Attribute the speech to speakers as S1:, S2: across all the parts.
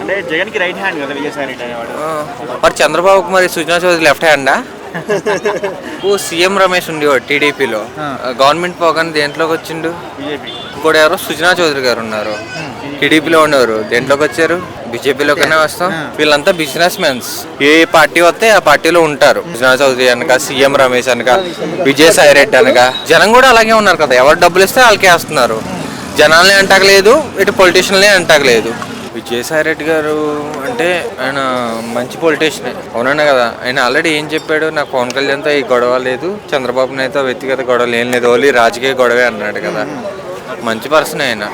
S1: అంటే జగన్ కి right hand కదా విజయసాయి రెడ్డి అనేవాడు.
S2: మరి చంద్రబాబుకి మరి సుజనా చౌదరి లెఫ్ట్ హ్యాండా? సీఎం రమేష్ ఉండేవాడు టీడీపీలో. గవర్నమెంట్ పోగానే దేంట్లోకి వచ్చిండు?
S1: బీజేపీ.
S2: ఇంకోటి ఎవరు సుజనా చౌదరి గారు ఉన్నారు, టీడీపీలో ఉండేవారు. దేంట్లోకి వచ్చారు? బీజేపీలోకనే వస్తాం. వీళ్ళంతా బిజినెస్ మెన్స్. ఏ పార్టీ వస్తే ఆ పార్టీలో ఉంటారు. సుజనా చౌదరి అనక, సీఎం రమేష్ అనక, విజయసాయి రెడ్డి అనక. జనం కూడా అలాగే ఉన్నారు కదా, ఎవరు డబ్బులు ఇస్తే వాళ్ళకే వేస్తున్నారు. జనాల్ని అంటకలేదు, ఇటు పొలిటీషియన్లే అంటకలేదు. విజయసాయి రెడ్డి గారు అంటే ఆయన మంచి పొలిటీషియన్, అవునన్నా కదా. ఆయన ఆల్రెడీ ఏం చెప్పాడు, నాకు పవన్ కళ్యాణ్తో ఈ గొడవ లేదు, చంద్రబాబు నాయుడుతో వ్యక్తిగత గొడవలు ఏం లేదు, ఓన్లీ రాజకీయ గొడవే అన్నాడు కదా. మంచి పర్సన్ ఆయన.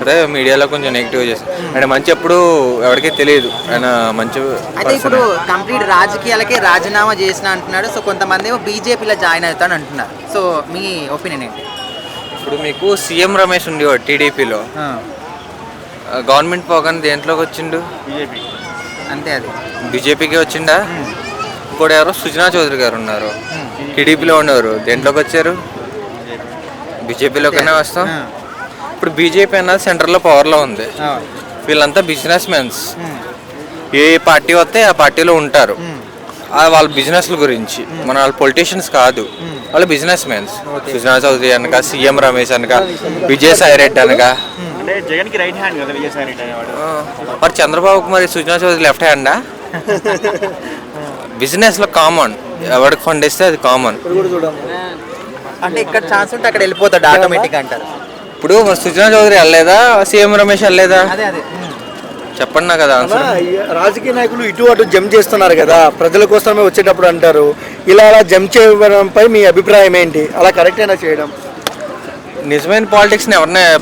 S2: అదే మీడియాలో కొంచెం నెగిటివ్ చేశారు. ఆయన మంచి ఎప్పుడు ఎవరికీ తెలియదు, ఆయన మంచి.
S3: అయితే ఇప్పుడు కంప్లీట్ రాజకీయాలకే రాజీనామా చేసిన అంటున్నాడు. సో కొంతమంది ఏమో బీజేపీలో జాయిన్ అవుతాను అంటున్నారు. సో మీ ఒపీనియన్ ఏంటి?
S2: ఇప్పుడు మీకు సీఎం రమేష్ ఉండేవాడు టీడీపీలో. గవర్నమెంట్ పోగానే దేంట్లోకి వచ్చిండు?
S1: బీజేపీ.
S3: అంతే, అది
S2: బీజేపీకి వచ్చిండా. ఇంకోటి ఎవరు సుజనా చౌదరి గారు ఉన్నారు, టీడీపీలో ఉండేవారు. దేంట్లోకి వచ్చారు? బీజేపీలోకనే వస్తాం. ఇప్పుడు బీజేపీ అన్నది సెంటర్లో పవర్లో ఉంది. వీళ్ళంతా బిజినెస్ మెన్స్. ఏ పార్టీ వస్తే ఆ పార్టీలో ఉంటారు. వాళ్ళ బిజినెస్ల గురించి, మన వాళ్ళ పొలిటీషియన్స్ కాదు, వాళ్ళు బిజినెస్ మెన్స్. సుజనా చౌదరి అనక, సీఎం రమేష్ అనక, విజయసాయి రెడ్డి అనక.
S1: అంటే జగన్ కి రైట్ హ్యాండ్ కదా విజయసాయి రెడ్డి అనేవాడు.
S2: మరి చంద్రబాబుకి మరి సుజనా చౌదరి లెఫ్ట్ హ్యాండా? బిజినెస్ లో కామన్, ఎవరికి ఫండ్ ఇస్తే అది కామన్.
S3: అంటే ఇక్కడ ఛాన్స్ ఉంటే అక్కడ వెళ్ళిపోతాడు ఆటోమేటిక్ అంటారు.
S2: ఇప్పుడు మరి సుజనా చౌదరి వెళ్ళలేదా, సీఎం రమేష్ వెళ్ళలేదా?
S3: అదే అదే
S2: చెప్పండి నాకు కదా ఆన్సర్.
S4: రాజకీయ నాయకులు ఇటు అటు జంప్ చేస్తున్నారు కదా, ప్రజల కోసమే వచ్చేటప్పుడు అంటారు. ఇలా అలా జంప్ చేయడంపై మీ అభిప్రాయం ఏంటి? అలా కరెక్ట్ అయినా చేయడం?
S2: నిజమైన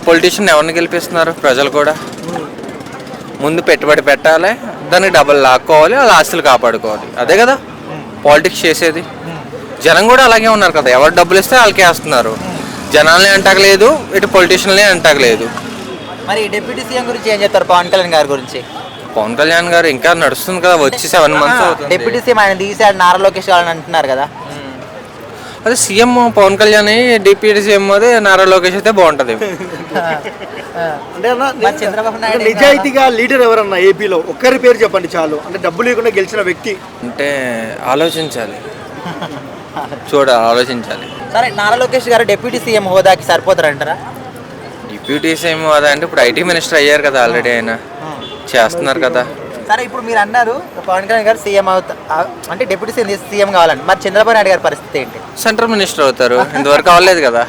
S2: పొలిటీషియన్ ఎవరిని గెలిపిస్తున్నారు? ప్రజలు కూడా. ముందు పెట్టుబడి పెట్టాలి, దానికి డబ్బులు లాక్కోవాలి, వాళ్ళ ఆస్తులు కాపాడుకోవాలి. అదే కదా పాలిటిక్స్ చేసేది. జనం కూడా అలాగే ఉన్నారు కదా, ఎవరు డబ్బులు ఇస్తే వాళ్ళకే వేస్తున్నారు. జనాల్ని అంటకలేదు, ఇటు పొలిటీషియన్లే అంటకలేదు.
S3: మరి డిప్యూటీ సీఎం గురించి ఏం చెప్తారు? పవన్ కళ్యాణ్ గారి గురించి.
S2: పవన్ కళ్యాణ్ గారు ఇంకా నడుస్తుంది కదా, వచ్చి 7 months అవుతుంది.
S3: డిప్యూటీ సీఎం ఆయన తీసాడు, నారా లోకేష్ వాళ్ళని అంటున్నారు కదా.
S2: అదే CM Pawan Kalyan, deputy CM అదే నారా లోకేష్ అయితే బాగుంటది.
S4: అంటే
S3: చంద్రబాబు నాయుడు
S4: నిజాయితీగా లీడర్ ఎవరన్నా ఏపీలో ఒక్కరి పేరు చెప్పండి చాలు, అంటే డబ్బు లేకుండా గెలిచిన వ్యక్తి.
S2: అంటే ఆలోచించాలి, ఆలోచించాలి.
S3: సరే, నారా లోకేష్ గారు డిప్యూటీ సీఎం హోదాకి సరిపోతారంటారా?
S2: డిప్యూటీ సీఎం అదే అంటే ఇప్పుడు ఐటీ మినిస్టర్ అయ్యారు కదా, ఆల్రెడీ ఆయన చేస్తున్నారు కదా.
S3: సరే, ఇప్పుడు మీరు అన్నారు పవన్ కళ్యాణ్ గారు సీఎం అంటే డిప్యూటీ సీఎం కావాలండి. మరి చంద్రబాబు నాయుడు గారి పరిస్థితి ఏంటి?
S2: సెంట్రల్ మినిస్టర్ అవుతారు, ఇంతవరకు అవ్వలేదు కదా.